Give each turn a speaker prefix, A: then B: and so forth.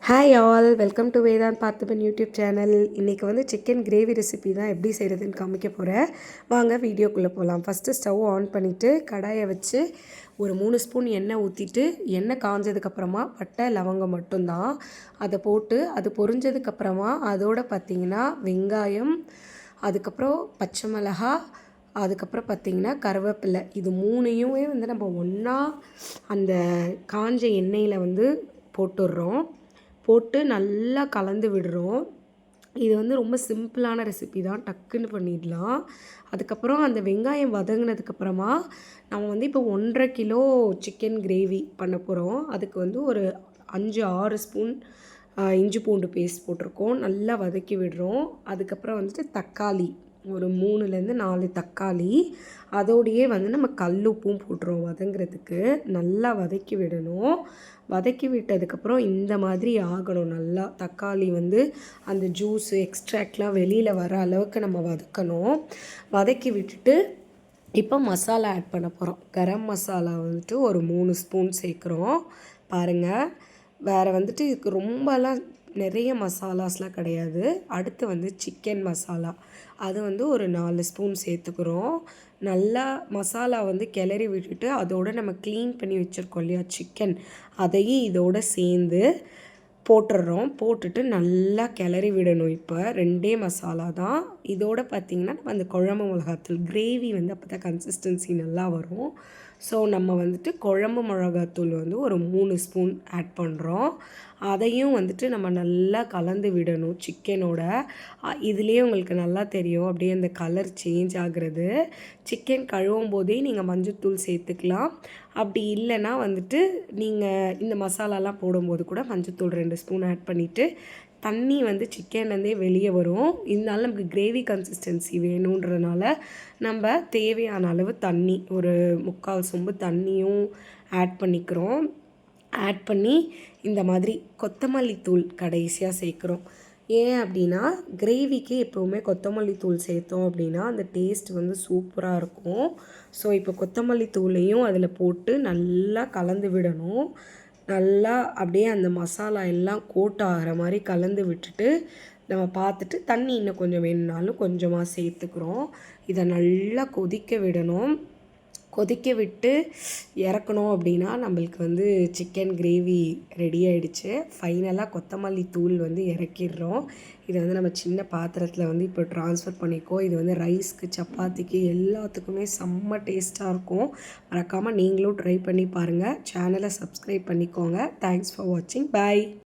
A: Hi all, welcome to Vedant Parthiban YouTube channel. இன்றைக்கி வந்து chicken gravy recipe தான் எப்படி செய்கிறதுன்னு காமிக்க போகிறேன். வாங்க வீடியோக்குள்ளே போகலாம். ஃபஸ்ட்டு ஸ்டவ் ஆன் பண்ணிவிட்டு கடாயை வச்சு ஒரு 3 ஸ்பூன் எண்ணெய் ஊற்றிட்டு, எண்ணெய் காஞ்சதுக்கப்புறமா பட்டை லவங்கம் மட்டும்தான் அதை போட்டு அது பொரிஞ்சதுக்கப்புறமா அதோடு பார்த்திங்கன்னா வெங்காயம், அதுக்கப்புறம் பச்சை மிளகா, அதுக்கப்புறம் பார்த்திங்கன்னா கருவேப்பிலை, இது 3யுமே வந்து நம்ம ஒன்றா அந்த காஞ்ச எண்ணெயில் வந்து போட்டுடுறோம். போட்டு நல்லா கலந்து விடுறோம். இது வந்து ரொம்ப சிம்பிளான ரெசிபி தான், டக்குன்னு பண்ணிடலாம். அதுக்கப்புறம் அந்த வெங்காயம் வதங்கினதுக்கப்புறமா நம்ம வந்து இப்போ 1.5 கிலோ சிக்கன் கிரேவி பண்ண போகிறோம். அதுக்கு வந்து ஒரு 5-6 ஸ்பூன் இஞ்சி பூண்டு பேஸ்ட் போட்டிருக்கோம். நல்லா வதக்கி விடுறோம். அதுக்கப்புறம் வந்துட்டு தக்காளி ஒரு 3-4 தக்காளி, அதோடையே வந்து நம்ம கல் உப்பும் போட்டுருவோம் வதங்குறதுக்கு. நல்லா வதக்கி விடணும். வதக்கி விட்டதுக்கப்புறம் இந்த மாதிரி ஆகணும். நல்லா தக்காளி வந்து அந்த ஜூஸு எக்ஸ்ட்ராக்ட்லாம் வெளியில் வர அளவுக்கு நம்ம வதக்கணும். வதக்கி விட்டுட்டு இப்போ மசாலா ஆட் பண்ண போகிறோம். கரம் மசாலா வந்துட்டு ஒரு 3 ஸ்பூன் சேர்க்குறோம். பாருங்கள், வேறு வந்துட்டு இதுக்கு ரொம்பலாம் நிறைய மசாலாஸ்லாம் கிடையாது. அடுத்து வந்து சிக்கன் மசாலா, அது வந்து ஒரு 4 ஸ்பூன் சேர்த்துக்கிறோம். நல்லா மசாலா வந்து கிளறி விட்டுட்டு அதோடு நம்ம க்ளீன் பண்ணி வச்சுருக்கோம் இல்லையா சிக்கன், அதையும் இதோடு சேர்ந்து போட்டுடுறோம். போட்டுட்டு நல்லா கிளறி விடணும். இப்போ 2 மசாலா தான். இதோடு பார்த்திங்கன்னா நம்ம அந்த குழம்பு மிளகாத்தூள், கிரேவி வந்து அப்போ தான் கன்சிஸ்டன்சி நல்லா வரும். ஸோ நம்ம வந்துட்டு குழம்பு மிளகாத்தூள் வந்து ஒரு 3 ஸ்பூன் ஆட் பண்ணுறோம். அதையும் வந்துட்டு நம்ம நல்லா கலந்து விடணும் சிக்கனோட. இதுலேயே உங்களுக்கு நல்லா தெரியும் அப்படியே அந்த கலர் சேஞ்ச் ஆகிறது. சிக்கன் கழுவும் போதே நீங்கள் மஞ்சள்தூள் சேர்த்துக்கலாம். அப்படி இல்லைன்னா வந்துட்டு நீங்கள் இந்த மசாலாலாம் போடும்போது கூட மஞ்சள்தூள் 2 ஸ்பூன் ஆட் பண்ணிவிட்டு, தண்ணி வந்து சிக்கன்லேருந்தே வெளியே வரும். இதனால நமக்கு கிரேவி கன்சிஸ்டன்சி வேணுன்றனால நம்ம தேவையான அளவு தண்ணி, ஒரு 3/4 சொம்பு தண்ணியும் ஆட் பண்ணிக்கிறோம். ஆட் பண்ணி இந்த மாதிரி கொத்தமல்லி தூள் கடைசியாக சேர்க்குறோம். ஏன் அப்படின்னா கிரேவிக்கு எப்போவுமே கொத்தமல்லி தூள் சேர்த்தோம் அப்படின்னா அந்த டேஸ்ட் வந்து சூப்பராக இருக்கும். ஸோ இப்போ கொத்தமல்லி தூளையும் அதில் போட்டு நல்லா கலந்து விடணும். நல்லா அப்படியே அந்த மசாலா எல்லாம் கோட் ஆகிற மாதிரி கலந்து விட்டுட்டு நம்ம பார்த்துட்டு தண்ணி இன்னும் கொஞ்சம் வேணும்னாலும் கொஞ்சமாக சேர்த்துக்கிறோம். இதை நல்லா கொதிக்க விடணும். கொதிக்க விட்டு இறக்கணும் அப்படின்னா நம்மளுக்கு வந்து சிக்கன் கிரேவி ரெடி ஆகிடுச்சு. ஃபைனலாக கொத்தமல்லி தூள் வந்து இறக்கிடுறோம். இதை வந்து நம்ம சின்ன பாத்திரத்தில் வந்து இப்போ ட்ரான்ஸ்ஃபர் பண்ணிக்கோ. இது வந்து ரைஸ்க்கு, சப்பாத்திக்கு எல்லாத்துக்குமே செம்ம டேஸ்ட்டாக இருக்கும். மறக்காமல் நீங்களும் ட்ரை பண்ணி பாருங்கள். சேனலை சப்ஸ்கிரைப் பண்ணிக்கோங்க. தேங்க்ஸ் ஃபார் வாட்சிங். பாய்.